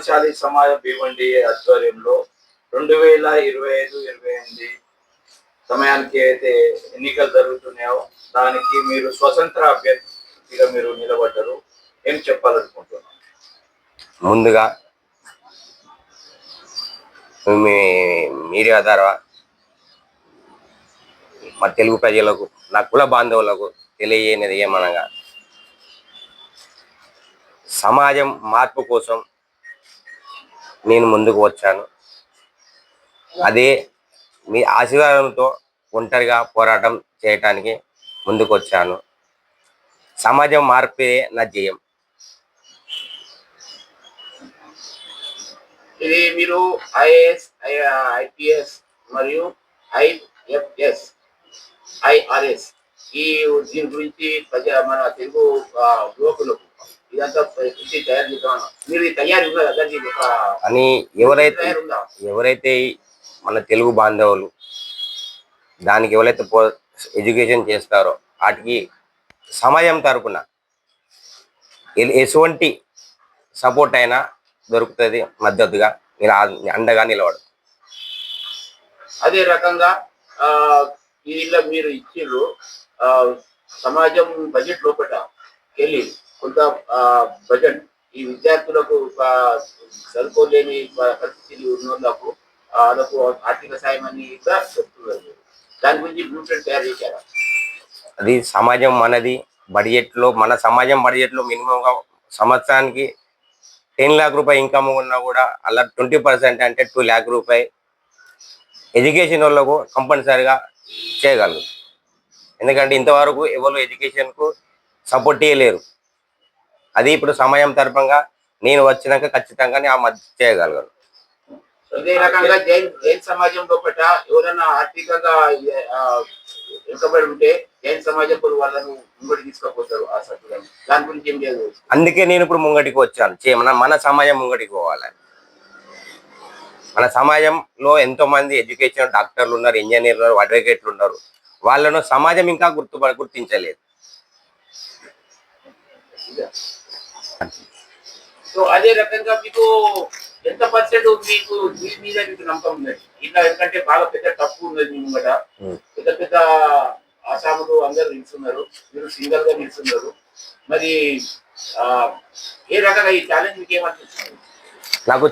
పద్మశాలి సమాజ భీవండి ఆధ్వర్యంలో 2025-28 సమయానికి అయితే ఎన్నికలు జరుగుతున్నాయో దానికి మీరు స్వతంత్ర అభ్యర్థిగా మీరు నిలబడ్డారు. ఏం చెప్పాలనుకుంటున్నారు? ముందుగా మీ మీడియా ద్వారా మా తెలుగు ప్రజలకు, నా కుల బాంధవులకు తెలియజేయనిది ఏమనగా, సమాజం మార్పు కోసం నేను ముందుకు వచ్చాను. అదే మీ ఆశీర్వాదంతో ఒంటరిగా పోరాటం చేయటానికి ముందుకు వచ్చాను. సమాజం మార్పే నా ధ్యేయం. ఇది మీరు ఐఏఎస్, ఐపీఎస్ మరియు ఐఎఫ్ఎస్, ఐఆర్ఎస్ దీని గురించి మన తెలుగు యువకులకు ఇదంతా తయారు చేద్దాం. మీరు తయారు అని ఎవరైతే మన తెలుగు బాంధవులు దానికి ఎవరైతే ఎడ్యుకేషన్ చేస్తారో వాటికి సమాజం తరపున ఎటువంటి సపోర్ట్ అయినా దొరుకుతుంది, మద్దతుగా అండగా నిలబడు. అదే రకంగా ఇలా మీరు ఇచ్చిర్రు సమాజం బడ్జెట్ లోపల వెళ్ళి కొంత బడ్జెట్ ఈ విద్యార్థులకు చదువుకోలేని పరిస్థితి ఉన్నందుకు వాళ్ళకు ఆర్థిక సాయం అని చెప్తున్నారు. దాని గురించి బ్లూ ప్రింట్ తయారు చేశారా? అది సమాజం మనది. బడ్జెట్లో మన సమాజం బడ్జెట్లో మినిమంగా సంవత్సరానికి 10 लाख రూపాయలు ఇన్కమ్ ఉన్నా కూడా అలా 20% అంటే 2 लाख రూపాయలు ఎడ్యుకేషన్ వాళ్ళకు కంపల్సరీగా చేయగలరు. ఎందుకంటే ఇంతవరకు ఎవరు ఎడ్యుకేషన్కు సపోర్ట్ చేయలేరు. అది ఇప్పుడు సమయం తరపంగా నేను వచ్చినాక ఖచ్చితంగా ఆ మద్దతు చేయగలను. ఇదే రకంగా జైన్ సమాజంలో ఎవరైనా ఆర్థికంగా వెనుకబడి ఉంటే జైన్ సమాజం వాళ్ళను ముంగడి తీసుకుపోతారు. ఆ సభ్యులను దాని గురించి ఏం లేదు. అందుకే నేను ఇప్పుడు ముంగటికి వచ్చాను. మన సమాజం ముంగటికి పోవాలని. మన సమాజంలో ఎంతో మంది ఎడ్యుకేషన్ డాక్టర్లు ఉన్నారు, ఇంజనీర్లు ఉన్నారు, అడ్వకేట్లు ఉన్నారు. వాళ్ళను సమాజం ఇంకా గుర్తించలేదు. సో అదే రకంగా మీకు ఎంత పర్సెంట్ మీకు దీని మీద మీకు నమ్మకం ఉన్నది? ఇలా ఎందుకంటే బాగా పెద్ద తప్పు ఉన్నది. మీ ముంగట పెద్ద పెద్ద ఆసాములు అందరు నిలుస్తున్నారు, మీరు సింగల్ గా నిలుస్తున్నారు. మరి ఏ రకంగా ఈ ఛాలెంజ్ మీకు ఏమనిపిస్తుంది? నాకు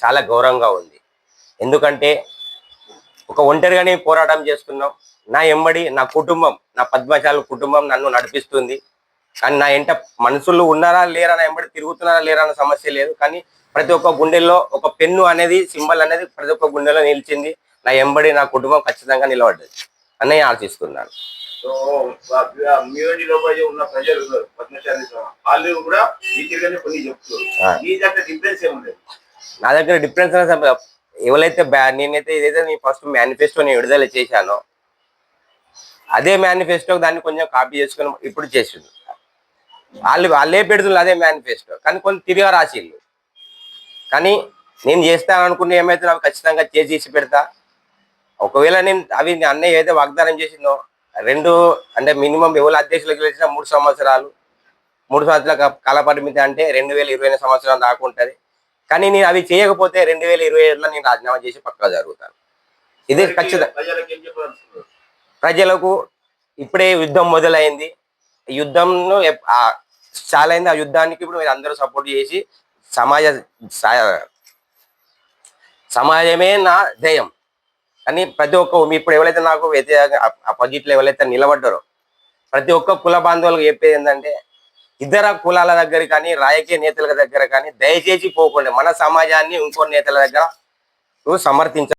చాలా గౌరవంగా ఉంది. ఎందుకంటే ఒక ఒంటరిగానే పోరాటం చేస్తున్నాం. నా ఎంబడి నా కుటుంబం, నా పద్మశాలి కుటుంబం నన్ను నడిపిస్తుంది. కానీ నా ఎంట మనుషులు ఉన్నారా లేరా, నా ఎంబడి తిరుగుతున్నారా లేరా అన్న సమస్య లేదు. కానీ ప్రతి ఒక్క గుండెల్లో ఒక పెన్ను అనేది, సింబల్ అనేది ప్రతి ఒక్క గుండెలో నిలిచింది. నా ఎంబడి నా కుటుంబం ఖచ్చితంగా నిలబడ్డది అని నేను ఆశిస్తున్నాను. సో ఉన్న ప్రజలు పద్మశాలి వాళ్ళు కూడా కొన్ని చెప్తున్నారు. డిఫరెన్స్ ఏముండదు. నా దగ్గర డిఫరెన్స్ ఎవరైతే నేనైతే ఏదైతే నేను ఫస్ట్ మేనిఫెస్టో నేను విడుదల చేశానో అదే మేనిఫెస్టో దాన్ని కొంచెం కాపీ చేసుకుని ఇప్పుడు చేసిండు. వాళ్ళే పెడుతున్నారు అదే మేనిఫెస్టో, కానీ కొంచెం తిరిగా రాసిళ్ళు. కానీ నేను చేస్తాననుకున్న ఏమైతే నాకు ఖచ్చితంగా చేసి పెడతా. ఒకవేళ నేను అన్నయ్య ఏదైతే వాగ్దానం చేసిందో 2 అంటే మినిమం ఎవరు అధ్యక్షులకు గెలిచిన 3 సంవత్సరాలు 3 సంవత్సరాల కాల పరిమితి అంటే 2020 సంవత్సరం దాకా ఉంటుంది. కానీ నేను అవి చేయకపోతే 2027లో నేను రాజీనామా చేసి పక్కా జరుగుతాను. ఇది ఖచ్చితంగా. ప్రజలకు ఇప్పుడే యుద్ధం మొదలైంది. యుద్ధంను చాలా అయింది. ఆ యుద్ధానికి ఇప్పుడు మీరు అందరూ సపోర్ట్ చేసి సమాజమే నా ధ్యేయం. కానీ ప్రతి ఒక్క ఇప్పుడు ఎవరైతే నాకు వ్యతిరేకంగా అపోజిట్లో ఎవరైతే నిలబడ్డారో ప్రతి ఒక్క కుల బాంధవులకు చెప్పేది ఏంటంటే, ఇతర కులాల దగ్గర కానీ రాజకీయ నేతల దగ్గర కానీ దయచేసి పోకుండా మన సమాజాన్ని ఇంకో నేతల దగ్గర సమర్థించాలి.